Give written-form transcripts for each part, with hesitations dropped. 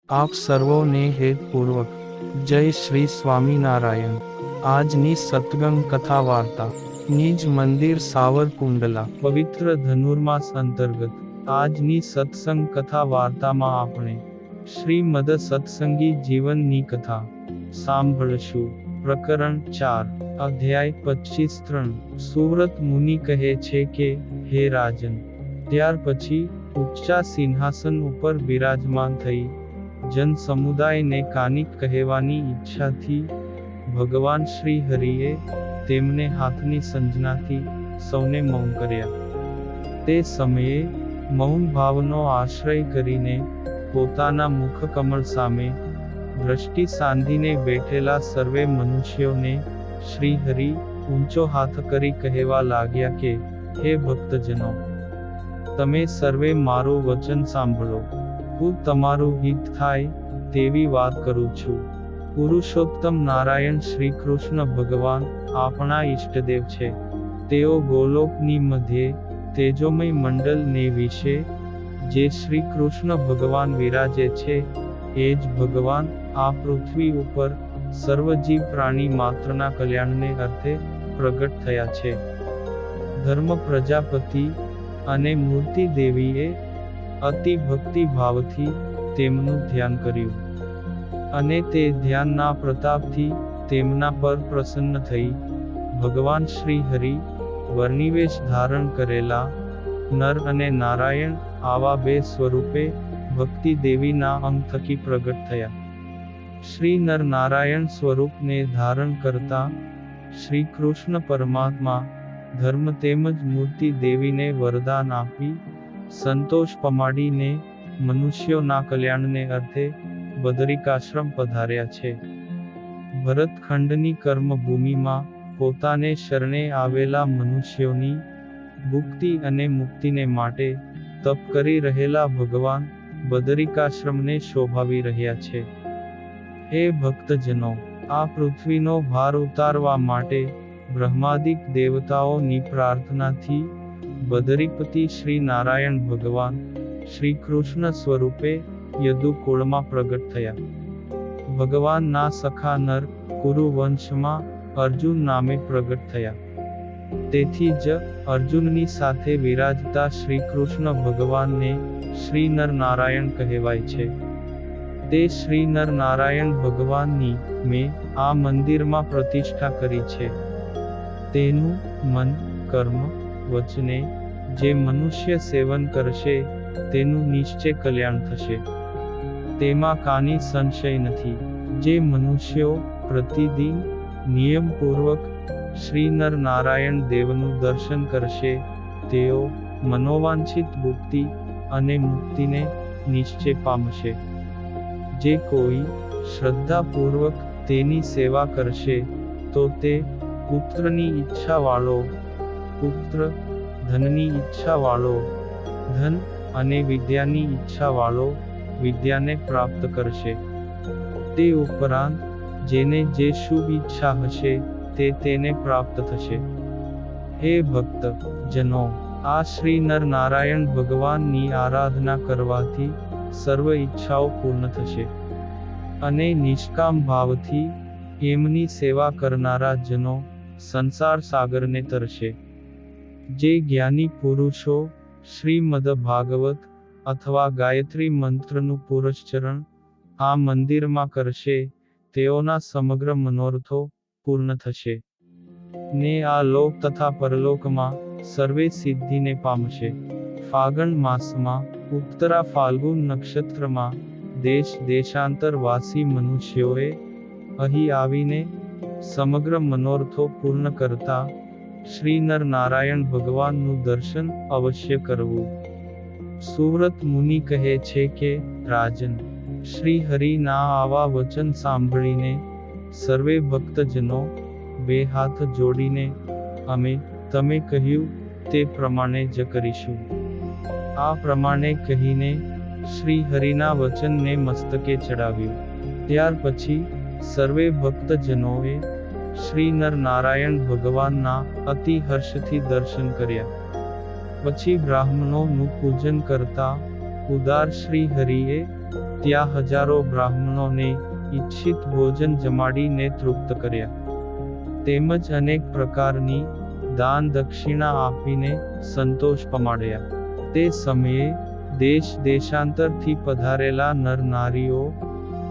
આપ સર્વોને હેતપૂર્વક જય શ્રી સ્વામિનારાયણ। આજની સત્સંગ કથા વાર્તા નિજ મંદિર સાવરકુંડલા પવિત્ર ધનુર્માસ અંતર્ગત આજની સત્સંગ કથા વાર્તામાં આપણે શ્રીમદ સત્સંગી જીવનની કથા સાંભળશું। પ્રકરણ 4 અધ્યાય 25-3 સુવ્રત મુનિ કહે છે કે હે રાજન, ત્યાર પછી ઊંચા સિંહાસન ઉપર બિરાજમાન થઈ જન સમુદાયને કાનિક કહેવાની ઈચ્છાથી ભગવાન શ્રી હરિએ તેમને હાથની સંજ્ઞાથી સૌને મૌન કર્યા। તે સમયે મૌન ભાવનો આશ્રય કરીને પોતાના મુખકમળ સામે દ્રષ્ટિ સાંધીને બેઠેલા સર્વે મનુષ્યોને શ્રી હરિ ઊંચો હાથ કરી કહેવા લાગ્યા કે હે ભક્તજનો, તમે સર્વે મારું વચન સાંભળો। હું તમારું હિત થાય તેવી વાત કરું છું। પુરુષોત્તમ નારાયણ શ્રી કૃષ્ણ ભગવાન આપણા ઈષ્ટદેવ છે। તેઓ ગોલોકની મધ્યે તેજોમય મંડળને વિશે જે શ્રી કૃષ્ણ ભગવાન વિરાજે છે એ જ ભગવાન આ પૃથ્વી ઉપર સર્વજીવ પ્રાણી માત્રના કલ્યાણને અર્થે પ્રગટ થયા છે। ધર્મ પ્રજાપતિ અને મૂર્તિ દેવીએ અતિ ભક્તિ ભાવથી તેમનું ધ્યાન કર્યું અને તે ધ્યાનના પ્રતાપથી તેમના પર પ્રસન્ન થઈ ભગવાન શ્રી હરિ વર્ણિવેશ ધારણ કરેલા નર અને નારાયણ આવા બે સ્વરૂપે ભક્તિ દેવીના અંગ થકી પ્રગટ થયા। શ્રી નર નારાયણ સ્વરૂપને ધારણ કરતા શ્રી કૃષ્ણ પરમાત્મા ધર્મ તેમજ મૂર્તિ દેવીને વરદાન આપી સંતોષ પમાડીને મનુષ્યોના કલ્યાણને અર્થે બદરિકાશ્રમ પધાર્યા છે। ભરતખંડની કર્મભૂમિમાં પોતાને શરણે આવેલા મનુષ્યોની ભુક્તિ અને મુક્તિને માટે તપ કરી રહેલા ભગવાન બદરિકાશ્રમને શોભાવી રહ્યા છે। હે ભક્તજનો, આ પૃથ્વીનો ભાર ઉતારવા માટે બ્રહ્માદિક દેવતાઓની પ્રાર્થનાથી બદરીપતિ શ્રી નારાયણ ભગવાન શ્રી કૃષ્ણ સ્વરૂપે યદુકુળમાં પ્રગટ થયા। ભગવાનના સખા નર કુરુ વંશમાં અર્જુન નામે પ્રગટ થયા। તેથી જ અર્જુનની સાથે વિરાજતા શ્રી કૃષ્ણ ભગવાનને શ્રી નર નારાયણ કહેવાય છે। તે શ્રી નર નારાયણ ભગવાનની મેં આ મંદિરમાં પ્રતિષ્ઠા કરી છે। તેનું મન કર્મ વચને જે મનુષ્ય સેવન કરશે તેનું નિશ્ચય કલ્યાણ થશે, તેમાં કાની સંશય નથી। જે મનુષ્યો પ્રતિદિન નિયમપૂર્વક શ્રી નર નારાયણ દેવનું દર્શન કરશે તેઓ મનોવાંછિત ભુક્તિ અને મુક્તિને નિશ્ચય પામશે। જે કોઈ શ્રદ્ધાપૂર્વક તેની સેવા કરશે તો તે પુત્રની ઈચ્છા વાળો પુત્ર, ધનની ઈચ્છા વાળો ધન અને વિદ્યાની ઈચ્છા વાળો વિદ્યાને પ્રાપ્ત કરશે। તે ઉપરાંત જેને જે શુભ ઈચ્છા હશે તે તેને પ્રાપ્ત થશે। હે ભક્ત જનો, આ શ્રી નર નારાયણ ભગવાનની આરાધના કરવાથી સર્વ ઈચ્છાઓ પૂર્ણ થશે અને નિષ્કામ ભાવથી એમની સેવા કરનારા જનો સંસાર સાગરને તરશે। જે જ્ઞાની પુરુષો શ્રીમદ ભાગવત અથવા ગાયત્રી મંત્રનું પુરશ્ચરણ આ મંદિરમાં કરશે તેઓના સમગ્ર મનોરથો પૂર્ણ થશે ને આ લોક તથા પરલોકમાં સર્વે સિદ્ધિને પામશે। ફાગણ માસમાં ઉત્તરા ફાલ્ગુન નક્ષત્રમાં દેશ દેશાંતર વાસી મનુષ્યોએ અહીં આવીને સમગ્ર મનોરથો પૂર્ણ કરતા શ્રી નર નારાયણ ભગવાનનું દર્શન અવશ્ય કરવું। સુવ્રત મુનિ કહે છે કે રાજન, શ્રી હરિના આવા વચન સાંભળીને સર્વે ભક્તજનો બે હાથ જોડીને અમે તમે કહ્યું તે પ્રમાણે જ કરીશું। આ પ્રમાણે કહીને શ્રી હરિના વચનને મસ્તકે ચડાવ્યું। ત્યાર પછી સર્વે ભક્તજનોએ શ્રી નર નારાયણ ભગવાનના અતિ હર્ષથી દર્શન કર્યા। પછી બ્રાહ્મણોનું પૂજન કરતા ઉદાર શ્રી હરિએ ત્યાં હજારો બ્રાહ્મણોને ઈચ્છિત ભોજન જમાડીને તૃપ્ત કર્યા, તેમજ અનેક પ્રકારની દાન દક્ષિણા આપીને સંતોષ પમાડ્યા. તે સમયે દેશ દેશાંતરથી પધારેલા નર નારીઓ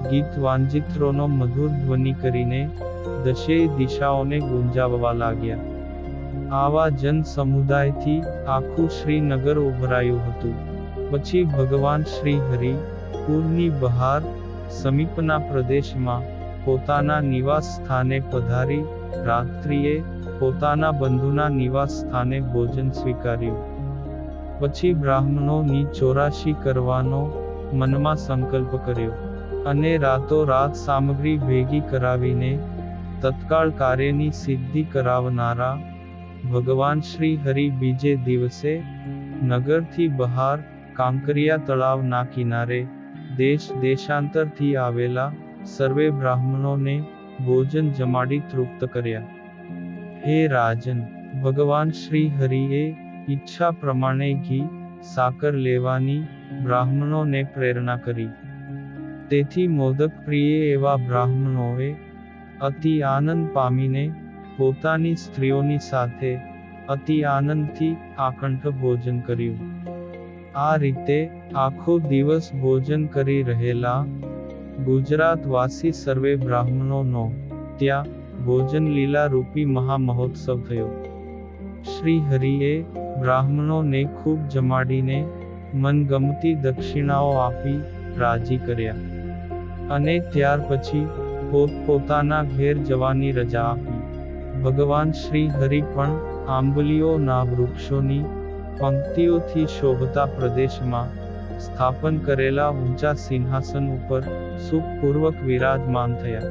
ગીત વાંજિત્રોનો મધુર ધ્વનિ કરીને દશેય દિશાઓને ગુંજાવવા લાગ્યા. આવા જન સમુદાયથી આખું શ્રીનગર ઉભરાયું હતું. પછી ભગવાન શ્રી હરિ પૂરની બહાર સમીપના પ્રદેશમાં પોતાના નિવાસ સ્થાને પધારી રાત્રિએ પોતાના બંધુના નિવાસ સ્થાને ભોજન સ્વીકાર્યું. પછી બ્રાહ્મણોની ચોરાશી કરવાનો મનમાં સંકલ્પ કર્યો અને રાતોરાત સામગ્રી ભેગી કરાવીને તત્કાળ કાર્યની સિદ્ધિ કરાવનારા ભગવાન શ્રી હરિ બીજે દિવસે નગરથી બહાર કાંકરિયા તળાવના કિનારે દેશ દેશાંતરથી આવેલા સર્વે બ્રાહ્મણોને ભોજન જમાડી તૃપ્ત કર્યા. હે રાજન, ભગવાન શ્રી હરિએ ઈચ્છા પ્રમાણે ઘી સાકર લેવાની બ્રાહ્મણોને પ્રેરણા કરી. તેથી મોદક પ્રિય એવા બ્રાહ્મણોએ અતિ આનંદ પામીને પોતાની સ્ત્રીઓની સાથે અતિ આનંદથી આકંઠ ભોજન કર્યું. આ રીતે આખો દિવસ ભોજન કરી રહેલા ગુજરાતવાસી સર્વે બ્રાહ્મણોનો ત્યાં ભોજન લીલા રૂપી મહામહોત્સવ થયો. શ્રી હરિએ બ્રાહ્મણોને ખૂબ જમાડીને મનગમતી દક્ષિણાઓ આપી રાજી કર્યા અને ત્યાર પછી પોતપોતાના ઘેર જવાની રજા આપી. ભગવાન શ્રી હરિ પણ આંબલીઓના વૃક્ષોની પંક્તિઓથી શોભતા પ્રદેશમાં સ્થાપન કરેલા ઊંચા સિંહાસન ઉપર સુખપૂર્વક વિરાજમાન થયા.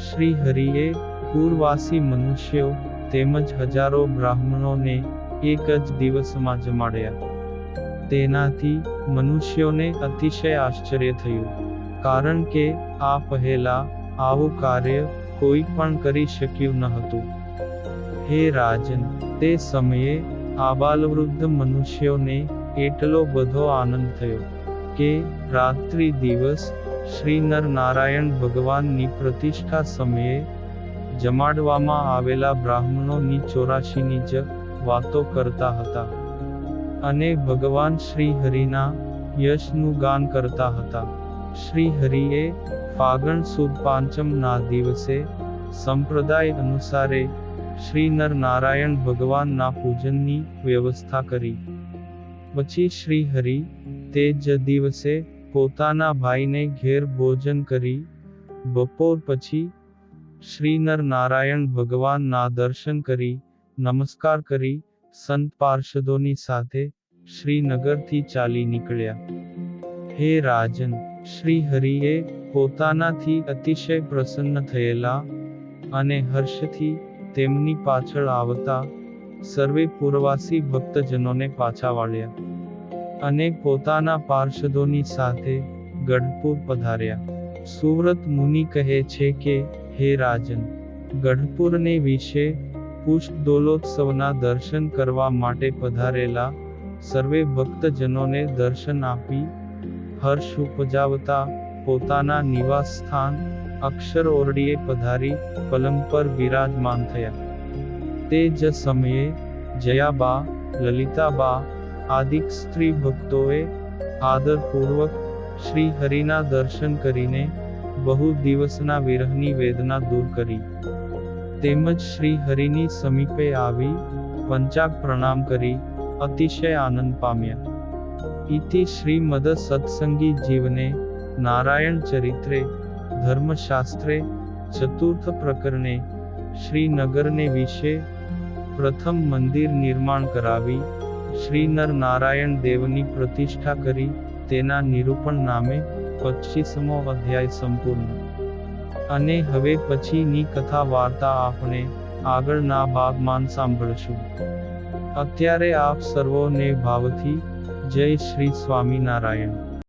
શ્રી હરિએ પૂરવાસી મનુષ્યો તેમજ હજારો બ્રાહ્મણોને એક જ દિવસમાં જમાડ્યા. તેનાથી મનુષ્યોને અતિશય આશ્ચર્ય થયું, કારણ કે આ પહેલા આવું કાર્ય કોઈ પણ કરી શક્યું ન હતું. હે રાજન, તે સમયે આબાલવૃદ્ધ મનુષ્યોને એટલો બધો આનંદ થયો કે રાત્રિ દિવસ શ્રી નર નારાયણ ભગવાનની પ્રતિષ્ઠા સમયે જમાડવામાં આવેલા બ્રાહ્મણોની ચોરાશીની જ વાતો કરતા હતા અને ભગવાન શ્રી હરિના યશનું ગાન કરતા હતા. શ્રી હરિએ ફાગણ સુદ પાંચમના દિવસે સંપ્રદાય અનુસારે શ્રી નર નારાયણ ભગવાનના પૂજનની વ્યવસ્થા કરી. પછી શ્રી હરિ તે જ દિવસે પોતાના ભાઈને ઘેર ભોજન કરી બપોર પછી શ્રી નર નારાયણ ભગવાનના દર્શન કરી નમસ્કાર કરી સંત પાર્ષદોની સાથે શ્રીનગરથી ચાલી નીકળ્યા. હે રાજન, શ્રી હરિએ પોતાનાથી અતિશય પ્રસન્ન થયેલા અને હર્ષથી તેમની પાછળ આવતા સર્વે પૂર્વવાસી ભક્તજનોને પાછા વાળ્યા અને પોતાના પાર્ષદોની સાથે ગઢપુર પધાર્યા. સુવ્રત મુનિ કહે છે કે, હે રાજન, ગઢપુરને વિશે પુષ્પદોલોત્સવના દર્શન કરવા માટે પધારેલા સર્વે ભક્તજનોને દર્શન આપી હર્ષ ઉપજાવતા પોતાના નિવાસ સ્થાન અક્ષર ઓરડીએ પધારી પલંગ પર બિરાજમાન થયા. તે જ સમયે જયાબા, લલિતાબા આદિક સ્ત્રી ભક્તોએ આદરપૂર્વક શ્રી હરિના દર્શન કરીને બહુ દિવસના વિરહની વેદના દૂર કરી. તેમજ શ્રી હરિની સમીપે આવી પંચાગ પ્રણામ કરી અતિશય આનંદ પામ્યા. ઇતિ શ્રીમદ સત્સંગી જીવને નારાયણ ચરિત્રે ધર્મશાસ્ત્રે ચતુર્થ પ્રકરણે શ્રીનગરને વિશે પ્રથમ મંદિર નિર્માણ કરાવી શ્રી નર નારાયણ દેવની પ્રતિષ્ઠા કરી તેના નિરૂપણ નામે 25મો અધ્યાય સંપૂર્ણ. અને હવે પછીની કથા વાર્તા આપણે આગળના ભાગમાં સાંભળશું. અત્યારે આપ સર્વોને ભાવથી જય શ્રી સ્વામિનારાયણ.